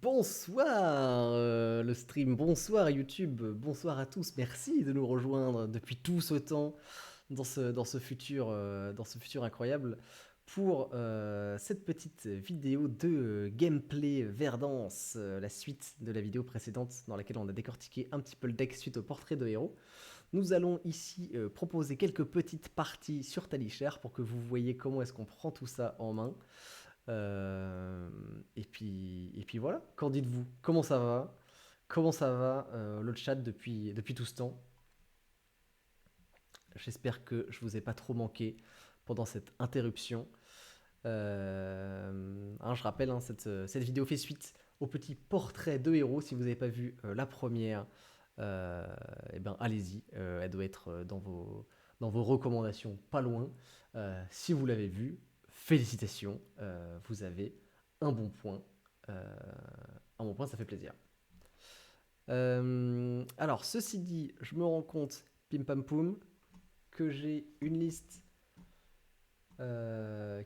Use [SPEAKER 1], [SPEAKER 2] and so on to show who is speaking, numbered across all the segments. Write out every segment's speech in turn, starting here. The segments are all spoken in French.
[SPEAKER 1] Bonsoir le stream, bonsoir YouTube, bonsoir à tous, merci de nous rejoindre depuis tout ce temps dans ce futur incroyable pour cette petite vidéo de gameplay Verdance, la suite de la vidéo précédente dans laquelle on a décortiqué un petit peu le deck suite au portrait de héros. Nous allons ici proposer quelques petites parties sur Talichère pour que vous voyez comment est-ce qu'on prend tout ça en main. Et puis voilà, qu'en dites-vous? Comment ça va? Comment ça va le chat depuis tout ce temps? J'espère que je vous ai pas trop manqué pendant cette interruption. Je rappelle, cette vidéo fait suite au petit portrait de héros. Si vous n'avez pas vu la première, eh ben, allez-y, elle doit être dans vos recommandations pas loin. Si vous l'avez vue, félicitations, vous avez un bon point. Un bon point, ça fait plaisir. Alors, ceci dit, je me rends compte, pim pam poum, que j'ai une liste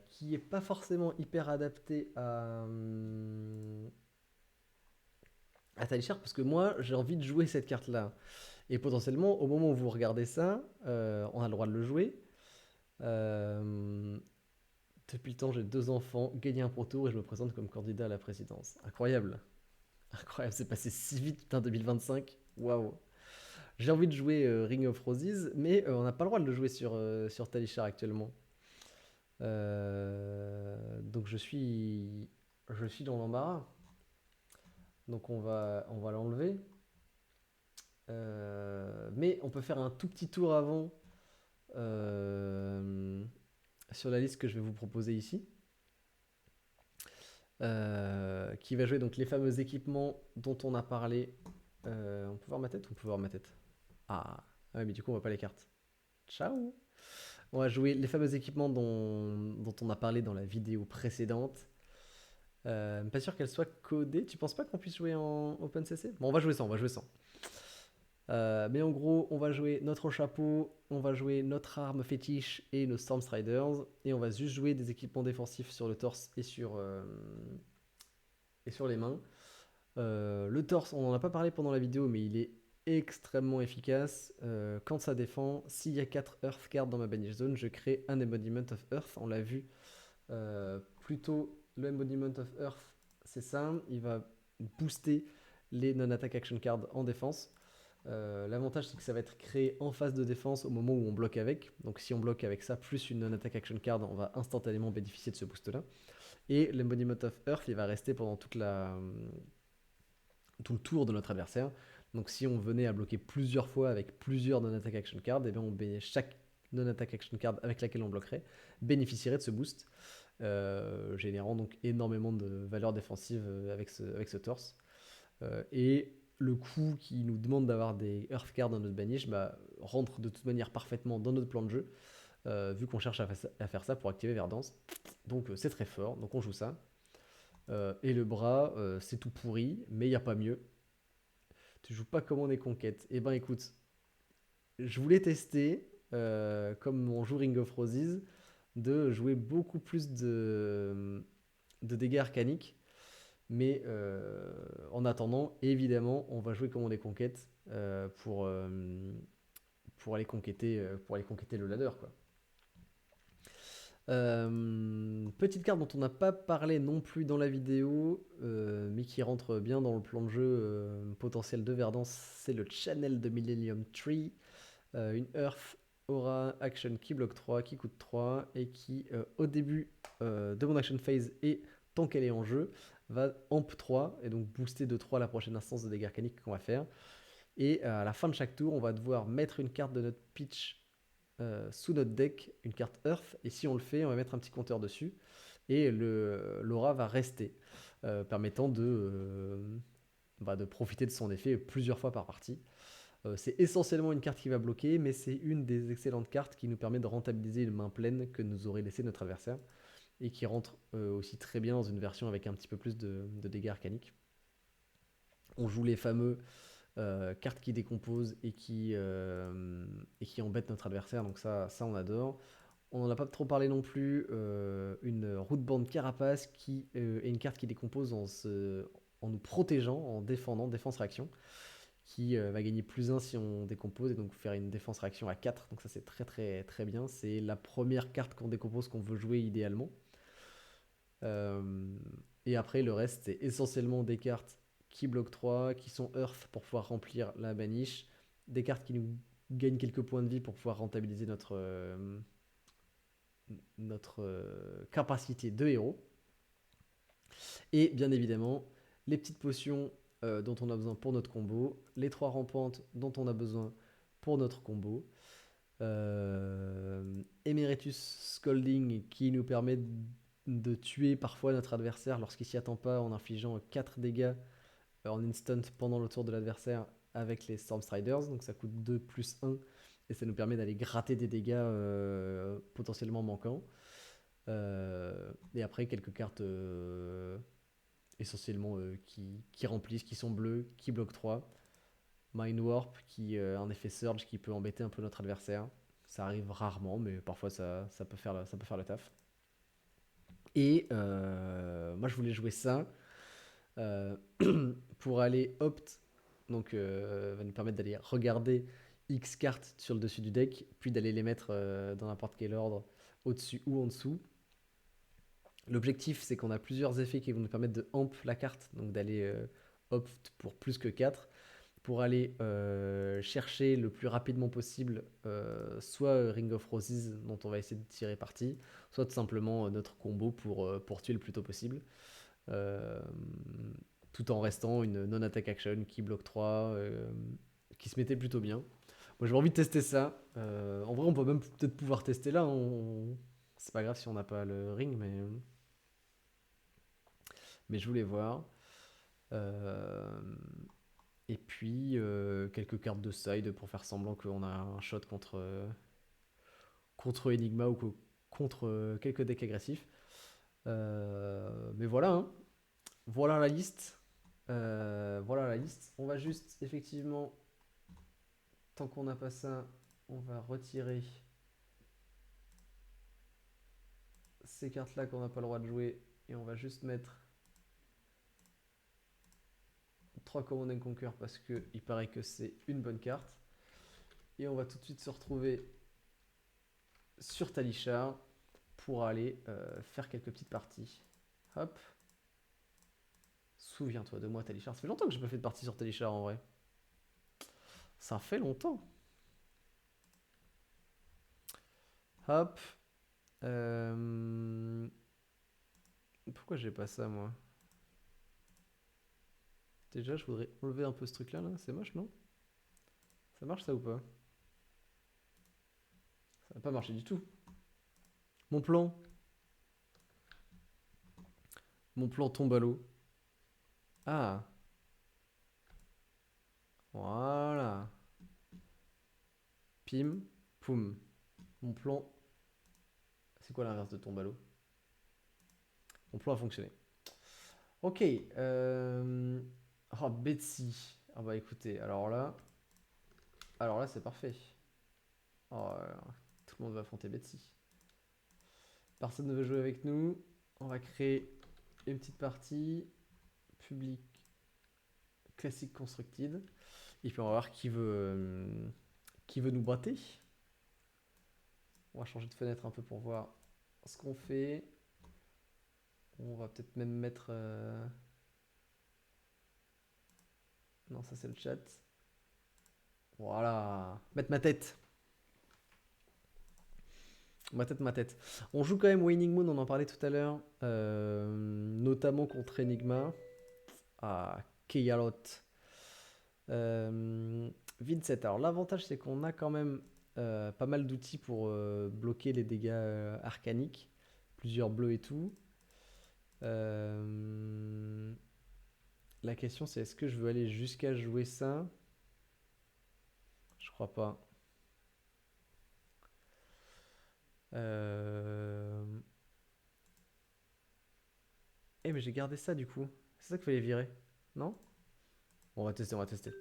[SPEAKER 1] qui est pas forcément hyper adaptée à Talichard, parce que moi, j'ai envie de jouer cette carte-là. Et potentiellement, au moment où vous regardez ça, on a le droit de le jouer. Euh, Depuis le temps, j'ai 2 enfants, gagné un pro tour et je me présente comme candidat à la présidence. Incroyable. Incroyable, c'est passé si vite, putain, 2025. Waouh. J'ai envie de jouer Ring of Roses, mais on n'a pas le droit de le jouer sur Talichard actuellement. Donc je suis dans l'embarras. Donc on va l'enlever. Mais on peut faire un tout petit tour avant euh, sur la liste que je vais vous proposer ici. Qui va jouer donc les fameux équipements dont on a parlé. On peut voir ma tête? On peut voir ma tête. Ah, ouais, mais du coup on voit pas les cartes. Ciao. On va jouer les fameux équipements dont on a parlé dans la vidéo précédente. Pas sûr qu'elle soit codée. Tu penses pas qu'on puisse jouer en OpenCC? Bon, on va jouer sans, on va jouer sans. Mais en gros, on va jouer notre chapeau, on va jouer notre arme fétiche et nos Stormstriders, et on va juste jouer des équipements défensifs sur le torse et sur les mains. Le torse, on n'en a pas parlé pendant la vidéo, mais il est extrêmement efficace. Quand ça défend, s'il y a 4 Earth cards dans ma banish zone, je crée un Embodiment of Earth. On l'a vu plutôt, le Embodiment of Earth, c'est ça, il va booster les non-attack action cards en défense. L'avantage, c'est que ça va être créé en phase de défense au moment où on bloque avec. Donc si on bloque avec ça, plus une non-attack action card, on va instantanément bénéficier de ce boost-là. Et l'Embodiment of Earth, il va rester pendant tout le tour de notre adversaire. Donc si on venait à bloquer plusieurs fois avec plusieurs non-attack action cards, et bien chaque non-attack action card avec laquelle on bloquerait bénéficierait de ce boost, générant donc énormément de valeur défensive avec ce torse. Et le coup qui nous demande d'avoir des Earth cards dans notre banish rentre de toute manière parfaitement dans notre plan de jeu, vu qu'on cherche à faire ça pour activer Verdance. Donc c'est très fort, donc on joue ça. Et le bras, c'est tout pourri, mais il n'y a pas mieux. Tu joues pas comme des conquêtes. Eh ben écoute, je voulais tester, comme on joue Ring of Roses, de jouer beaucoup plus de dégâts arcaniques. Mais en attendant, évidemment, on va jouer comme des conquêtes pour aller conquêter le ladder, quoi. Petite carte dont on n'a pas parlé non plus dans la vidéo, mais qui rentre bien dans le plan de jeu potentiel de Verdance, c'est le Channel de Millennium Tree. Une Earth Aura Action qui bloque 3, qui coûte 3, et qui, au début de mon action phase et tant qu'elle est en jeu, va amp 3, et donc booster de 3 la prochaine instance de dégâts arcaniques qu'on va faire. Et à la fin de chaque tour, on va devoir mettre une carte de notre pitch sous notre deck, une carte Earth, et si on le fait, on va mettre un petit compteur dessus, et l'aura va rester, permettant de profiter de son effet plusieurs fois par partie. C'est essentiellement une carte qui va bloquer, mais c'est une des excellentes cartes qui nous permet de rentabiliser une main pleine que nous aurait laissé notre adversaire, et qui rentre aussi très bien dans une version avec un petit peu plus de dégâts arcaniques. On joue les fameux cartes qui décomposent et qui embêtent notre adversaire, donc ça on adore. On n'en a pas trop parlé non plus, une Rootborn Carapace qui est une carte qui décompose en nous protégeant, en défendant, défense-réaction, qui va gagner +1 si on décompose, et donc faire une défense-réaction à 4. Donc ça c'est très très très bien. C'est la première carte qu'on décompose qu'on veut jouer idéalement. Et après le reste c'est essentiellement des cartes qui bloquent 3, qui sont Earth pour pouvoir remplir la baniche, des cartes qui nous gagnent quelques points de vie pour pouvoir rentabiliser notre capacité de héros. Et bien évidemment, les petites potions dont on a besoin pour notre combo, les 3 rampantes dont on a besoin pour notre combo, Emeritus Scolding qui nous permet de tuer parfois notre adversaire lorsqu'il s'y attend pas en infligeant 4 dégâts en instant pendant le tour de l'adversaire avec les Stormstriders, donc ça coûte 2 plus 1 et ça nous permet d'aller gratter des dégâts potentiellement manquants. Et après quelques cartes essentiellement qui remplissent, qui sont bleues, qui bloquent 3. Mind Warp qui a un effet surge qui peut embêter un peu notre adversaire. Ça arrive rarement, mais parfois ça peut faire le taf. Et moi je voulais jouer ça pour aller opt, donc va nous permettre d'aller regarder X cartes sur le dessus du deck, puis d'aller les mettre dans n'importe quel ordre, au-dessus ou en dessous. L'objectif c'est qu'on a plusieurs effets qui vont nous permettre de amp la carte, donc d'aller opt pour plus que 4, pour aller chercher le plus rapidement possible soit Ring of Roses dont on va essayer de tirer parti, soit tout simplement notre combo pour tuer le plus tôt possible. Tout en restant une non-attack action qui bloque 3, qui se mettait plutôt bien. Moi j'ai envie de tester ça. En vrai on peut même peut-être pouvoir tester là. C'est pas grave si on n'a pas le ring, mais je voulais voir. Et puis quelques cartes de side pour faire semblant qu'on a un shot contre Enigma ou contre quelques decks agressifs. Mais voilà, hein. Voilà la liste. Voilà la liste. On va juste, effectivement, tant qu'on n'a pas ça, on va retirer ces cartes-là qu'on n'a pas le droit de jouer. Et on va juste mettre 3 Command and Conquer parce qu'il paraît que c'est une bonne carte. Et on va tout de suite se retrouver sur Talishar pour aller faire quelques petites parties. Hop. Souviens-toi de moi, Talishar. Ça fait longtemps que j'ai pas fait de partie sur Talishar en vrai. Ça fait longtemps. Hop. Pourquoi j'ai pas ça moi? Déjà, je voudrais enlever un peu ce truc-là. Là. C'est moche, non? Ça marche ça ou pas? Ça n'a pas marché du tout. Mon plan. Mon plan tombe à l'eau. Ah. Voilà. Pim. Poum. Mon plan. C'est quoi l'inverse de tombe à l'eau? Mon plan a fonctionné. Ok. Oh, Betsy. Ah bah écoutez, alors là. Alors là, c'est parfait. Oh, tout le monde va affronter Betsy. Personne ne veut jouer avec nous. On va créer une petite partie. Public. Classique constructed. Et puis on va voir qui veut nous boiter. On va changer de fenêtre un peu pour voir ce qu'on fait. On va peut-être même mettre... Non, ça c'est le chat. Voilà. Mettre ma tête. Ma tête. On joue quand même Waning Moon, on en parlait tout à l'heure. Notamment contre Enigma. Ah, Keyalot. Vincent. Alors l'avantage c'est qu'on a quand même pas mal d'outils pour bloquer les dégâts arcaniques. Plusieurs bleus et tout. La question c'est est-ce que je veux aller jusqu'à jouer ça? Je crois pas. Eh mais j'ai gardé ça du coup. C'est ça qu'il fallait virer. Non? Bon, on va tester, on va tester.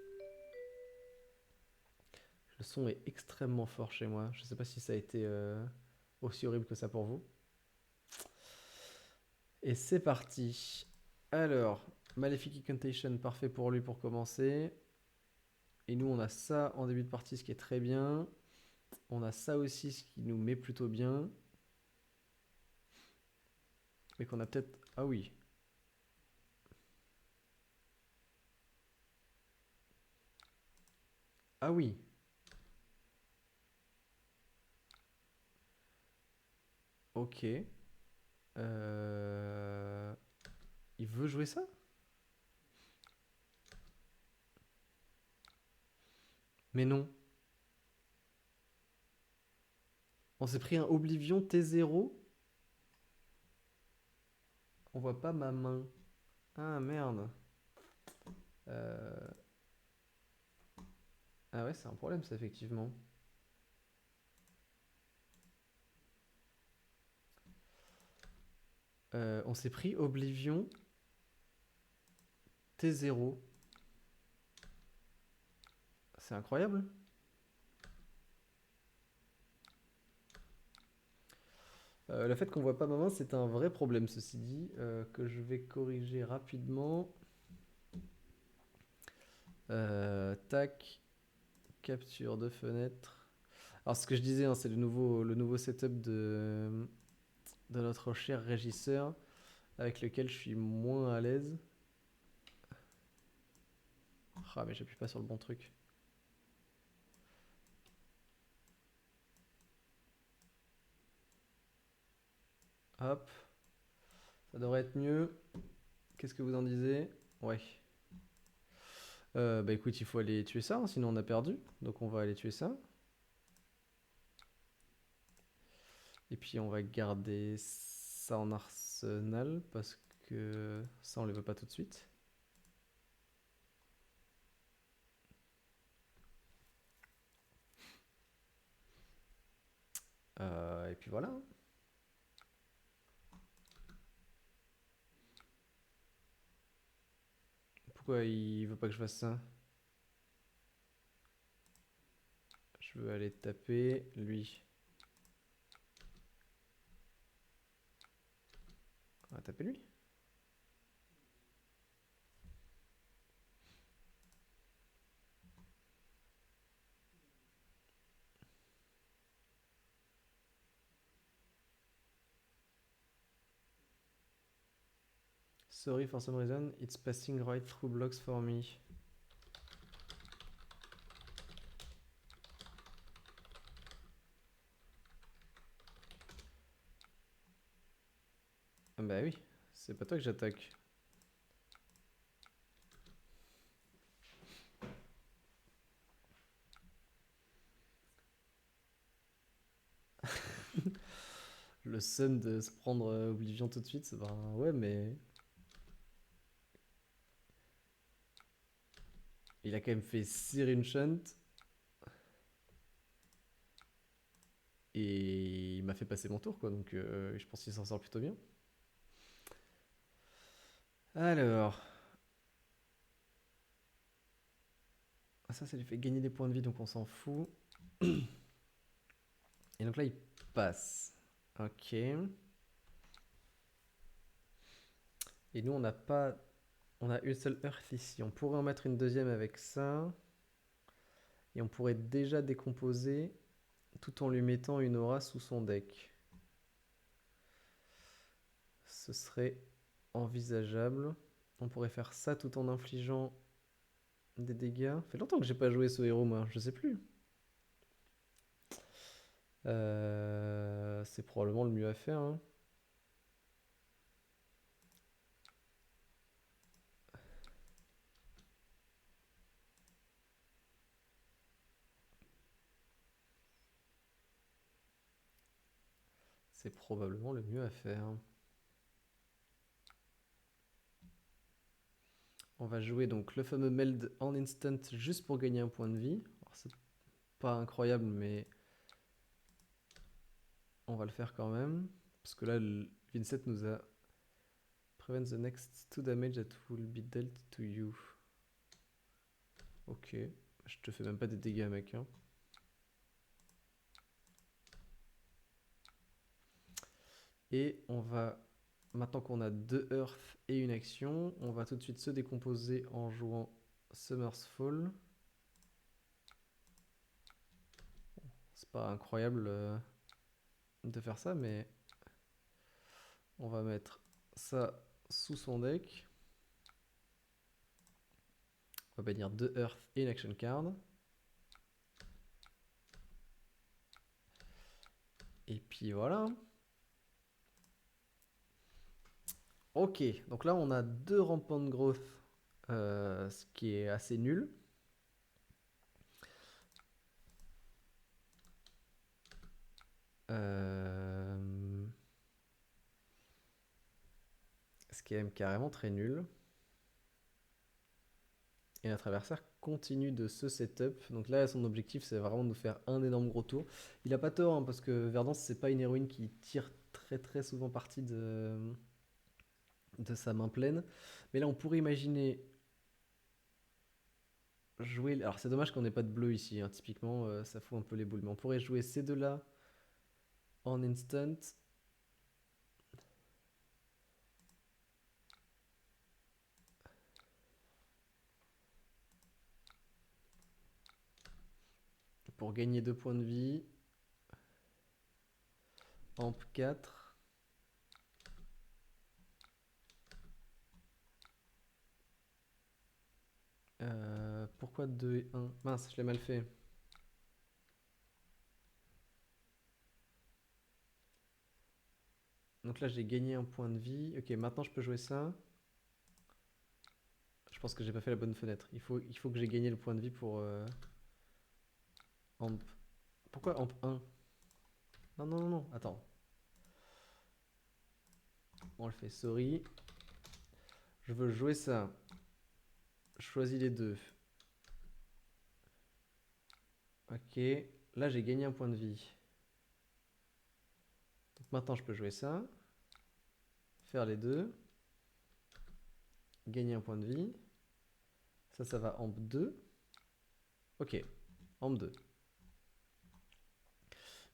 [SPEAKER 1] Le son est extrêmement fort chez moi. Je sais pas si ça a été aussi horrible que ça pour vous. Et c'est parti. Alors, Malefic Incantation, parfait pour lui pour commencer. Et nous, on a ça en début de partie, ce qui est très bien. On a ça aussi, ce qui nous met plutôt bien. Mais qu'on a peut-être... Ah oui. Ah oui. Ok. Il veut jouer ça? Mais non. On s'est pris un Oblivion T0. On voit pas ma main. Ah merde. Euh, Ah ouais, c'est un problème ça, effectivement. On s'est pris Oblivion T0. C'est incroyable. Le fait qu'on voit pas ma main, c'est un vrai problème, ceci dit, que je vais corriger rapidement. Tac, capture de fenêtre. Alors ce que je disais, hein, c'est le nouveau setup de notre cher régisseur, avec lequel je suis moins à l'aise. Ah mais j'appuie pas sur le bon truc. Hop, ça devrait être mieux. Qu'est-ce que vous en disiez? Ouais. Bah écoute, il faut aller tuer ça, hein, sinon on a perdu. Donc on va aller tuer ça. Et puis on va garder ça en arsenal, parce que ça on les veut pas tout de suite. Et puis voilà. Pourquoi il veut pas que je fasse ça? Je veux aller taper lui. On va taper lui. Sorry for some reason, it's passing right through blocks for me. Ah bah oui, c'est pas toi que j'attaque. Le seum de se prendre Oblivion tout de suite, c'est ben ouais, mais il a quand même fait 6 Rinchant. Et il m'a fait passer mon tour, quoi. Donc je pense qu'il s'en sort plutôt bien. Alors. Ah, ça lui fait gagner des points de vie, donc on s'en fout. Et donc là, il passe. Ok. Et nous, on n'a pas... On a une seule Earth ici. On pourrait en mettre une deuxième avec ça. Et on pourrait déjà décomposer tout en lui mettant une aura sous son deck. Ce serait envisageable. On pourrait faire ça tout en infligeant des dégâts. Ça fait longtemps que j'ai pas joué ce héros, moi. Je sais plus. C'est probablement le mieux à faire. Hein. C'est probablement le mieux à faire. On va jouer donc le fameux meld en instant juste pour gagner un point de vie. C'est pas incroyable, mais on va le faire quand même. Parce que là, Vincent nous a prevent the next 2 damage that will be dealt to you. Ok, je te fais même pas des dégâts, mec. Hein. Et on va maintenant qu'on a 2 Earth et une action, on va tout de suite se décomposer en jouant Summer's Fall. C'est pas incroyable de faire ça, mais on va mettre ça sous son deck. On va bannir 2 Earth et une action card. Et puis voilà. Ok, donc là on a 2 Rampant Growth, ce qui est assez nul. Ce qui est même carrément très nul. Et notre adversaire continue de se setup. Donc là, son objectif, c'est vraiment de nous faire un énorme gros tour. Il a pas tort, hein, parce que Verdance, c'est pas une héroïne qui tire très très souvent parti de sa main pleine. Mais là, on pourrait imaginer jouer. Alors, c'est dommage qu'on n'ait pas de bleu ici, hein. Typiquement, ça fout un peu les boules. Mais on pourrait jouer ces deux-là en instant. Pour gagner 2 points de vie. Amp 4. Pourquoi 2 et 1? Mince, je l'ai mal fait. Donc là, j'ai gagné un point de vie. Ok, maintenant, je peux jouer ça. Je pense que j'ai pas fait la bonne fenêtre. Il faut que j'ai gagné le point de vie pour Amp. Pourquoi Amp 1? Non, non, non, non, attends. On le fait, sorry. Je veux jouer ça. Je choisis les deux. Ok. Là, j'ai gagné un point de vie. Donc maintenant, je peux jouer ça. Faire les deux. Gagner un point de vie. Ça va Amp 2. Ok. Amp 2.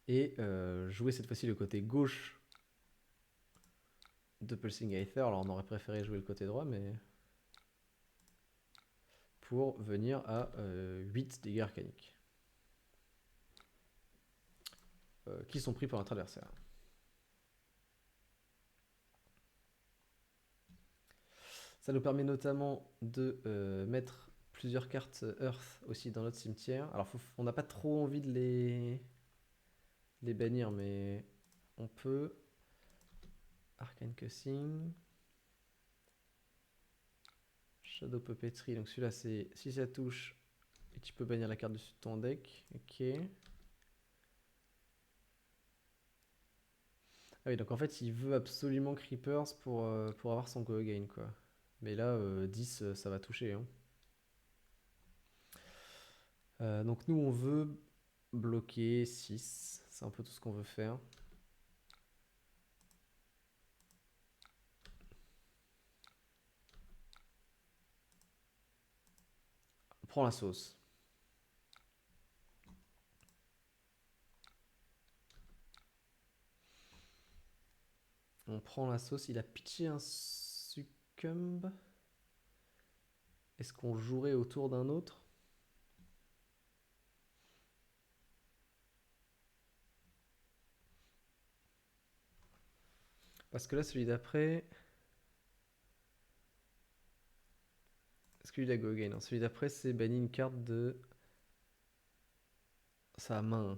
[SPEAKER 1] Et jouer cette fois-ci le côté gauche de Pulsing Aether. Alors, on aurait préféré jouer le côté droit, mais pour venir à 8 dégâts arcaniques. Qui sont pris par notre adversaire. Ça nous permet notamment de mettre plusieurs cartes Earth aussi dans notre cimetière. Alors on n'a pas trop envie de les bannir, mais on peut. Arcane Cussing. Shadow Puppetry, donc celui-là c'est si ça touche et tu peux bannir la carte dessus de ton deck. Ok. Ah oui, donc en fait il veut absolument Creepers pour avoir son Go Again quoi. Mais là 10 ça va toucher. Hein. Donc nous on veut bloquer 6, c'est un peu tout ce qu'on veut faire. On prend la sauce. On prend la sauce, il a pitché un succumb. Est-ce qu'on jouerait autour d'un autre? Parce que là celui d'après... Est-ce que lui il a go again? Non, celui d'après c'est banni une carte de sa main.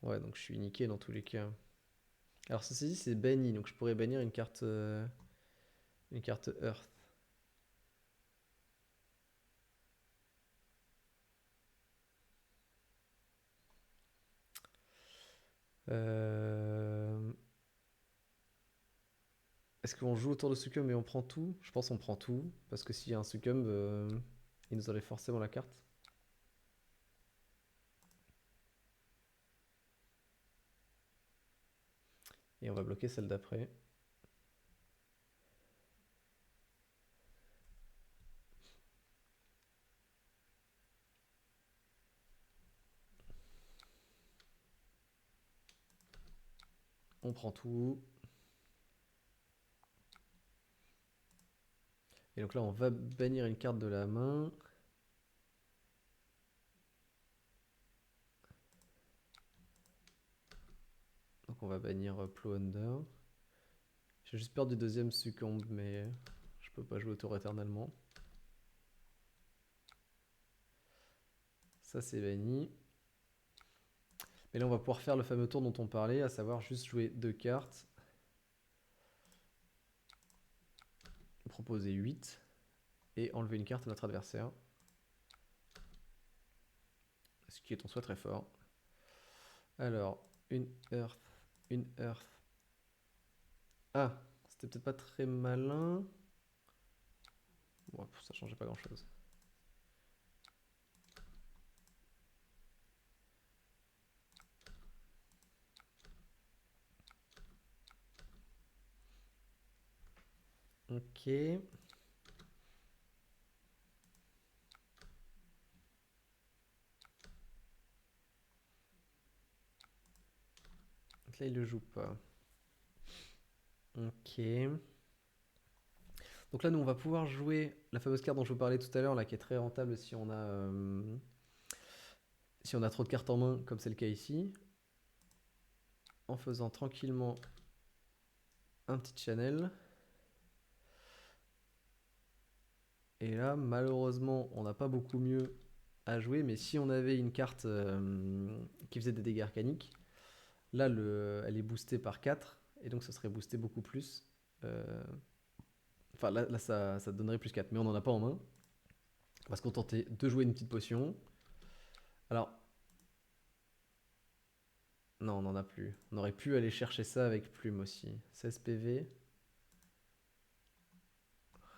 [SPEAKER 1] Ouais, donc je suis niqué dans tous les cas. Alors ceci dit c'est banni, donc je pourrais bannir une carte Earth. Est-ce qu'on joue autour de Succumb et on prend tout? Je pense qu'on prend tout, parce que s'il y a un Succumb, il nous enlève forcément la carte. Et on va bloquer celle d'après. On prend tout. Et donc là, on va bannir une carte de la main. Donc on va bannir Plow Under. J'ai juste peur du deuxième succombe, mais je peux pas jouer autour éternellement. Ça c'est banni. Mais là on va pouvoir faire le fameux tour dont on parlait, à savoir juste jouer 2 cartes. Proposer 8. Et enlever une carte à notre adversaire. Ce qui est en soi très fort. Alors, une Earth, une Earth. Ah, c'était peut-être pas très malin. Bon, ça changeait pas grand-chose. Ok. Donc là, il le joue pas. Ok. Donc là, nous, on va pouvoir jouer la fameuse carte dont je vous parlais tout à l'heure, là, qui est très rentable si on a trop de cartes en main, comme c'est le cas ici. En faisant tranquillement un petit channel. Et là, malheureusement, on n'a pas beaucoup mieux à jouer, mais si on avait une carte qui faisait des dégâts arcaniques, là, elle est boostée par 4, et donc ça serait boosté beaucoup plus. Enfin, là ça donnerait plus 4, mais on n'en a pas en main. On va se contenter de jouer une petite potion. Alors, non, on n'en a plus. On aurait pu aller chercher ça avec plume aussi. 16 PV.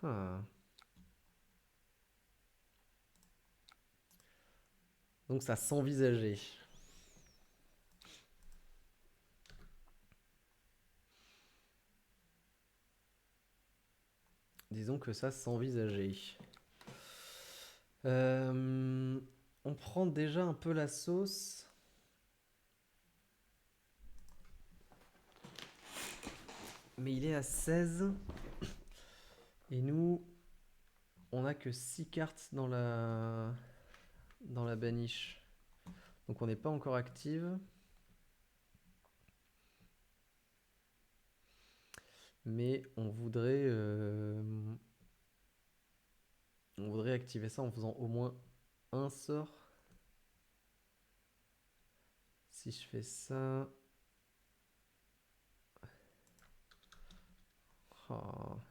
[SPEAKER 1] Ah. Donc ça s'envisageait. Disons que ça s'envisageait. On prend déjà un peu la sauce. Mais il est à 16. Et nous, on a que 6 cartes dans la baniche. Donc on n'est pas encore active. Mais on voudrait activer ça en faisant au moins un sort. Si je fais ça... Oh.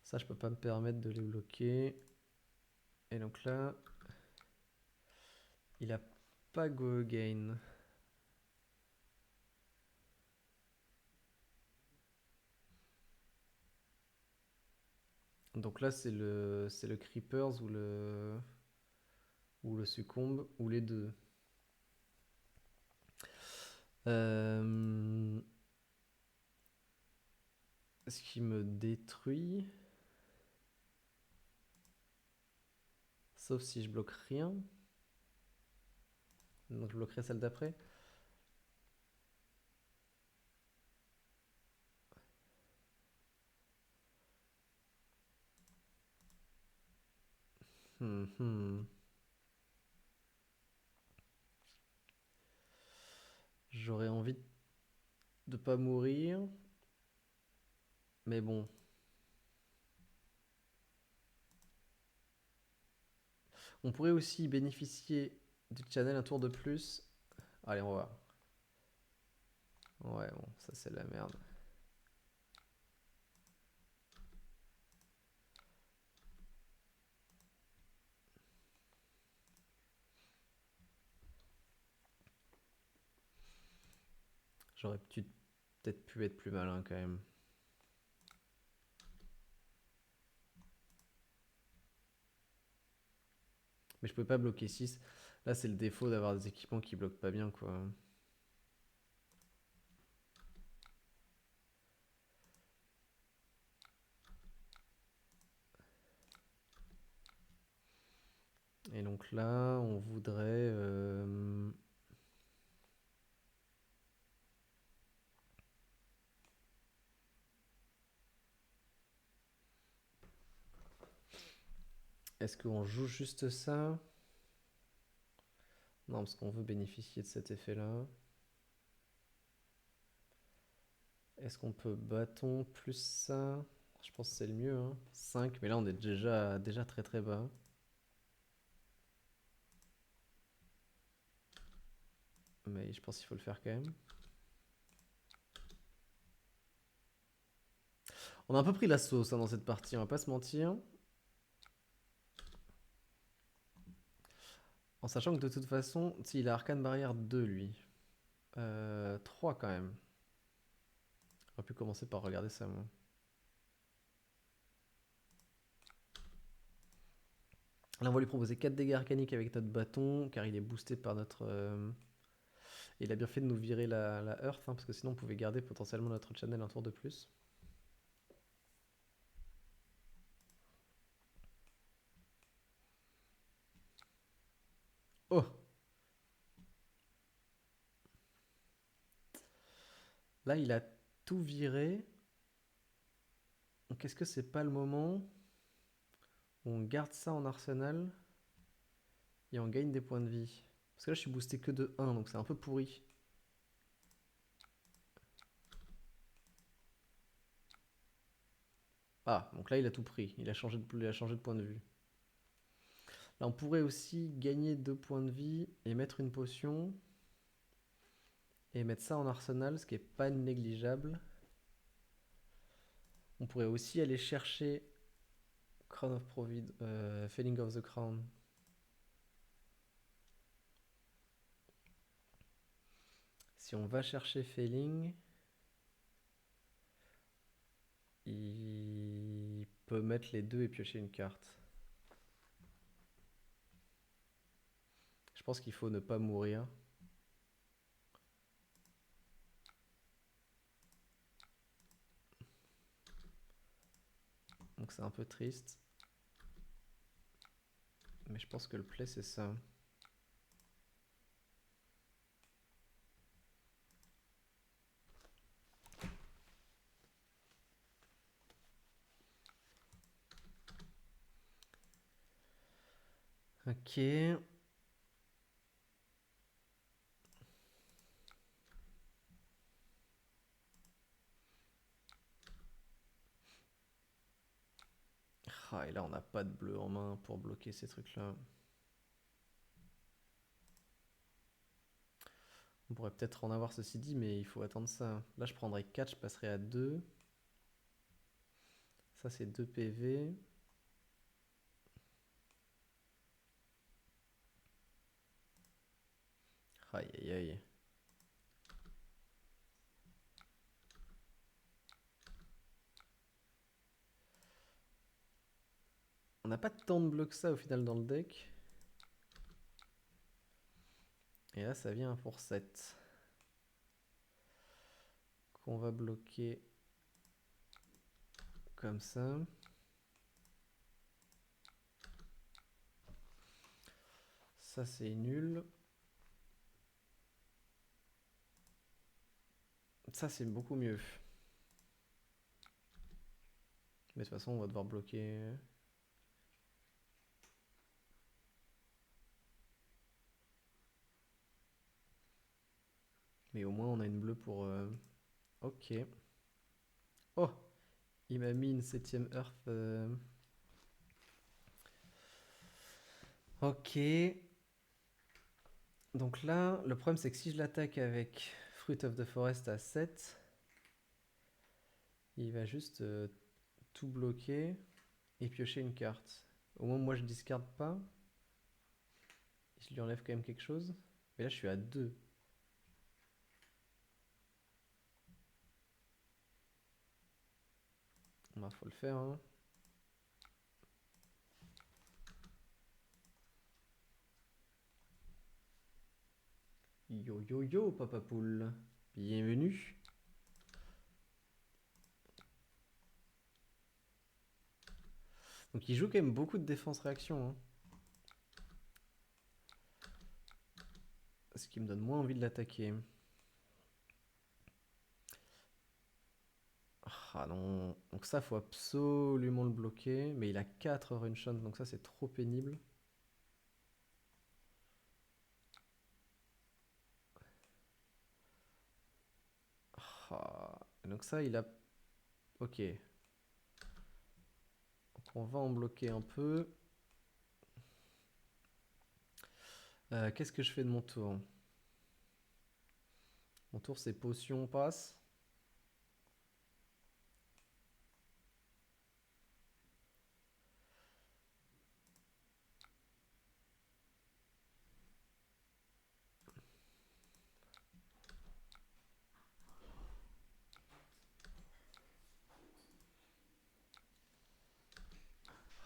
[SPEAKER 1] Ça, je peux pas me permettre de les bloquer. Et donc là, il a pas go again. Donc là, c'est le Creepers ou le Succombe, ou les deux. Ce qui me détruit. Sauf si je bloque rien. Donc je bloquerai celle d'après. J'aurais envie de pas mourir. Mais bon. On pourrait aussi bénéficier du channel un tour de plus. Allez, on va voir. Ouais, bon, ça c'est de la merde. J'aurais peut-être pu être plus malin quand même. Mais je peux pas bloquer 6. Là, c'est le défaut d'avoir des équipements qui bloquent pas bien, quoi. Et donc là, on voudrait... Est-ce qu'on joue juste ça? Non, parce qu'on veut bénéficier de cet effet-là. Est-ce qu'on peut bâton plus ça? Je pense que c'est le mieux, hein. 5, mais là on est déjà très très bas. Mais je pense qu'il faut le faire quand même. On a un peu pris la sauce hein, dans cette partie, on va pas se mentir. En sachant que de toute façon, il a Arcane Barrière 2 lui. 3 quand même. On aurait pu commencer par regarder ça moi. Là on va lui proposer 4 dégâts arcaniques avec notre bâton, car il est boosté par notre... Il a bien fait de nous virer la Earth, hein, parce que sinon on pouvait garder potentiellement notre channel un tour de plus. Oh! Là il a tout viré. Donc est-ce que c'est pas le moment où on garde ça en arsenal et on gagne des points de vie? Parce que là je suis boosté que de 1, donc c'est un peu pourri. Ah, donc là il a tout pris, il a changé de point de vue. Là on pourrait aussi gagner 2 points de vie et mettre une potion. Et mettre ça en arsenal, ce qui est pas négligeable. On pourrait aussi aller chercher Crown of Provid, Failing of the Crown. Si on va chercher Failing, il peut mettre les deux et piocher une carte. Je pense qu'il faut ne pas mourir. Donc c'est un peu triste. Mais je pense que le play c'est ça. Ok. Ah, et là on n'a pas de bleu en main pour bloquer ces trucs là. On pourrait peut-être en avoir ceci dit, mais il faut attendre ça. Là je prendrais 4, je passerai à 2. Ça c'est 2 PV. Aïe aïe aïe. On n'a pas tant de bleus que ça au final dans le deck. Et là ça vient pour 7. Qu'on va bloquer comme ça. Ça c'est nul. Ça c'est beaucoup mieux. Mais de toute façon on va devoir bloquer. Mais au moins on a une bleue pour... Ok. Oh! Il m'a mis une 7ème Earth. Ok. Donc là, le problème c'est que si je l'attaque avec Fruit of the Forest à 7, il va juste tout bloquer et piocher une carte. Au moins moi je discarde pas. Je lui enlève quand même quelque chose. Mais là je suis à 2. Bah, faut le faire hein. Yo yo yo Papa Poule. Bienvenue. Donc il joue quand même beaucoup de défense-réaction. Hein. Ce qui me donne moins envie de l'attaquer. Ah non. Donc ça, faut absolument le bloquer. Mais il a 4 Runeshot, donc ça, c'est trop pénible. Ah. Donc ça, il a... Ok. Donc on va en bloquer un peu. Qu'est-ce que je fais de mon tour? Mon tour, c'est potion, passe.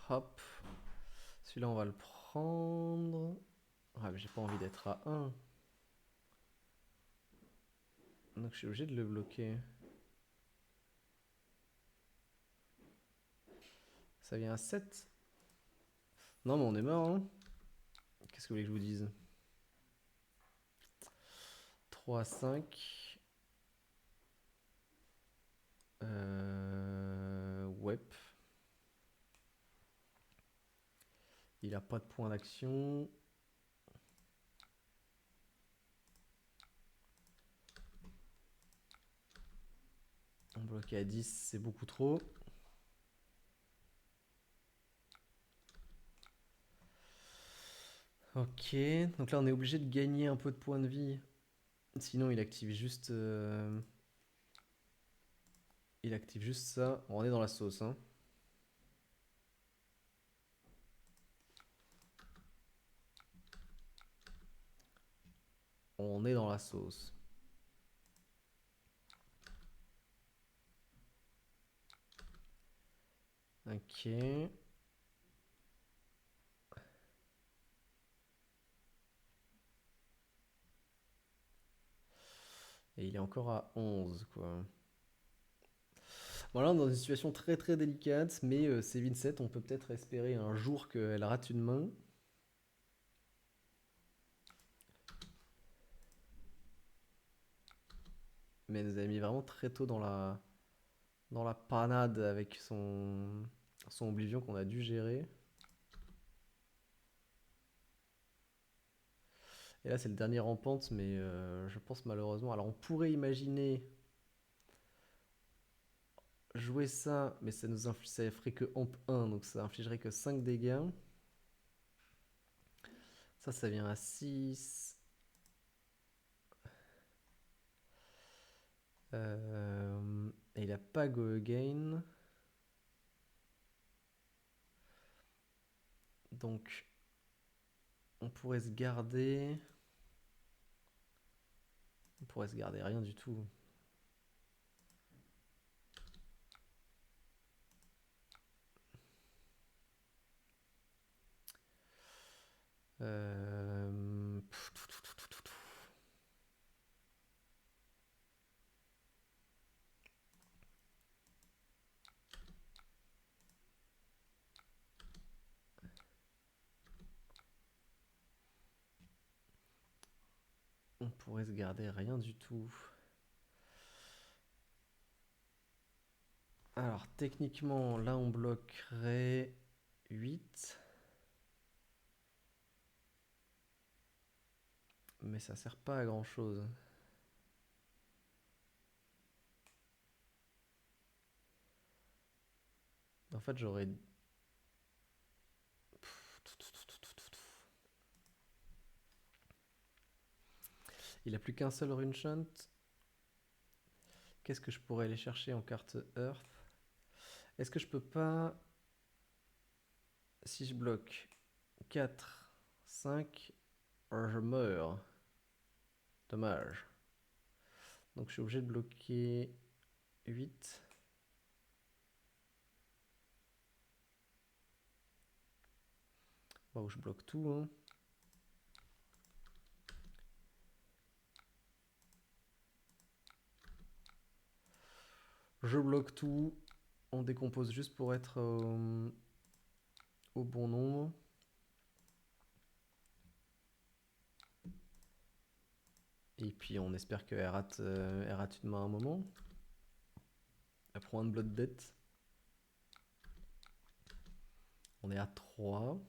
[SPEAKER 1] Hop. Celui-là, on va le prendre. Ah, mais j'ai pas envie d'être à 1. Donc je suis obligé de le bloquer. Ça vient à 7. Non, mais on est mort, hein. Qu'est-ce que vous voulez que je vous dise? 3, 5. Ouais. Il a pas de point d'action. On bloque à 10, c'est beaucoup trop. Ok, donc là on est obligé de gagner un peu de points de vie. Sinon il active juste... Il active juste ça. On est dans la sauce, hein. On est dans la sauce. Ok. Et il est encore à 11, quoi. Voilà, on est dans une situation très très délicate, mais c'est Vincent, on peut peut-être espérer un jour qu'elle rate une main. Mais elle nous a mis vraiment très tôt dans la panade avec son Oblivion qu'on a dû gérer. Et là, c'est le dernier rampante, mais je pense malheureusement. Alors, on pourrait imaginer jouer ça, mais ça ferait que amp 1, donc ça infligerait que 5 dégâts. Ça vient à 6. Et il a pas Go Again. Donc, on pourrait se garder. On pourrait se garder rien du tout. Euh... On pourrait se garder rien du tout. Alors, techniquement, là, on bloquerait 8. Mais ça sert pas à grand chose. En fait, j'aurais... Il a plus qu'un seul Runeshot. Qu'est-ce que je pourrais aller chercher en carte Earth? Est-ce que je peux pas... Si je bloque 4, 5, je meurs. Dommage. Donc je suis obligé de bloquer 8. Bon, je bloque tout, hein. Je bloque tout. On décompose juste pour être au bon nombre. Et puis on espère qu'elle rate une main à un moment. Elle prend un blood debt. On est à 3.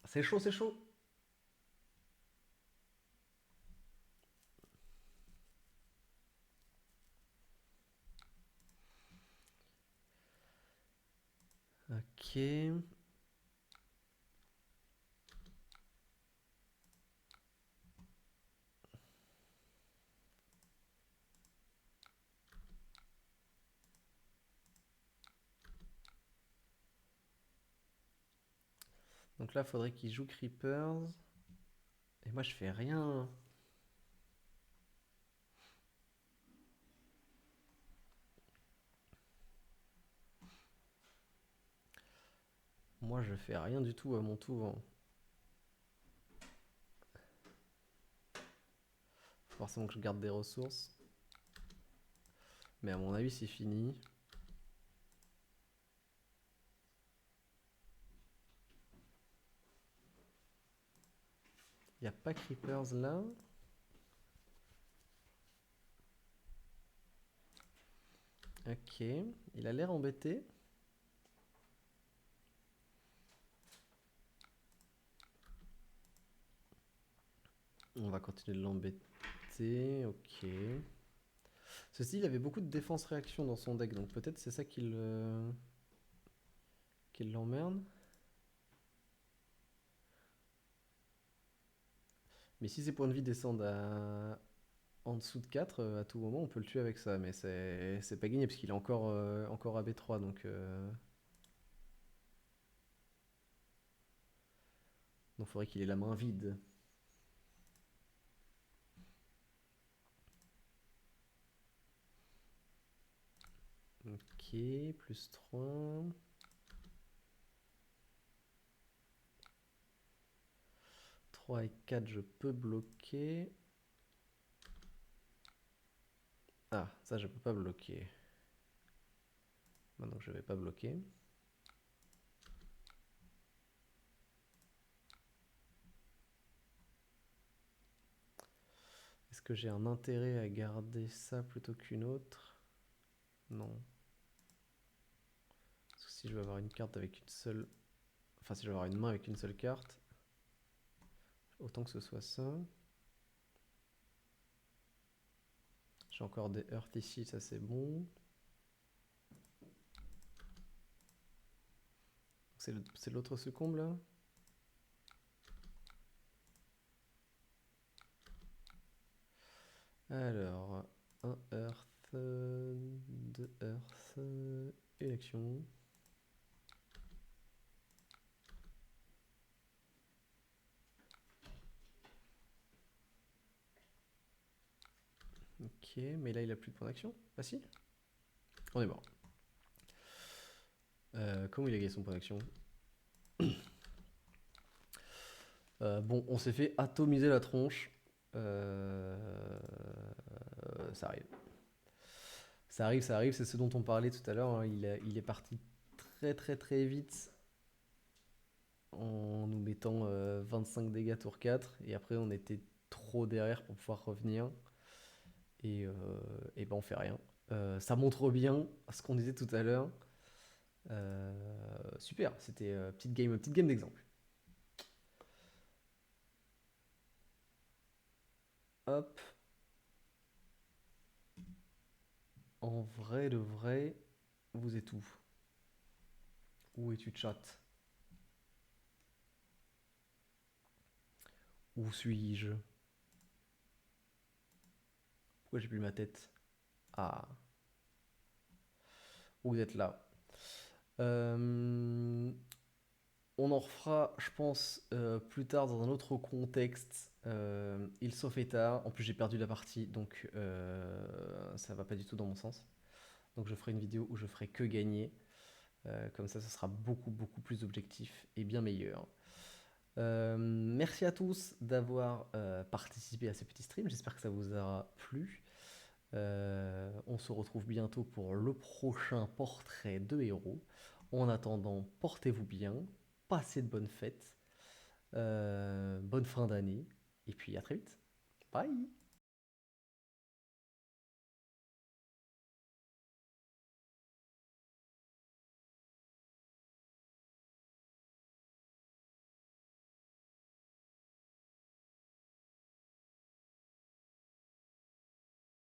[SPEAKER 1] C'est chaud, c'est chaud. Ok. Donc là, faudrait qu'il joue Creepers. Et moi, je fais rien. Moi, je fais rien du tout à mon tour. Forcément que je garde des ressources. Mais à mon avis, c'est fini. Il n'y a pas Creepers là. Ok. Il a l'air embêté. On va continuer de l'embêter. Ok. Ceci, il avait beaucoup de défense-réaction dans son deck, donc peut-être c'est ça qui l'emmerde. Mais si ses points de vie descendent en dessous de 4, à tout moment, on peut le tuer avec ça. Mais c'est pas gagné parce qu'il est encore à B3, donc faudrait qu'il ait la main vide. Ok, plus 3. 3 et 4, je peux bloquer. Ah, ça, je peux pas bloquer. Maintenant, je vais pas bloquer. Est-ce que j'ai un intérêt à garder ça plutôt qu'une autre? Non. Parce que si je veux avoir une carte avec une seule... Enfin, si je veux avoir une main avec une seule carte, autant que ce soit ça. J'ai encore des Earth ici, ça c'est bon. C'est l'autre succombe là? Alors, un Earth, deux Earth, une action. Ok, mais là il a plus de points d'action. Ah si? On est mort. Comment il a gagné son point d'action? Bon, on s'est fait atomiser la tronche. Ça arrive. Ça arrive, c'est ce dont on parlait tout à l'heure, hein. Il est parti très très très vite en nous mettant 25 dégâts tour 4 et après on était trop derrière pour pouvoir revenir et, et ben on fait rien. Ça montre bien ce qu'on disait tout à l'heure. Super, c'était petite game d'exemple. Hop, en vrai de vrai, vous êtes où? Où es-tu chat? Où suis-je? Pourquoi j'ai plus ma tête? Ah, vous êtes là. Euh, on en refera, je pense, plus tard dans un autre contexte. Il s'en fait tard. En plus, j'ai perdu la partie, donc ça va pas du tout dans mon sens. Donc, je ferai une vidéo où je ferai que gagner. Comme ça sera beaucoup, beaucoup plus objectif et bien meilleur. Merci à tous d'avoir participé à ce petit stream. J'espère que ça vous aura plu. On se retrouve bientôt pour le prochain portrait de héros. En attendant, portez-vous bien, passez de bonnes fêtes, bonne fin d'année, et puis à très vite. Bye!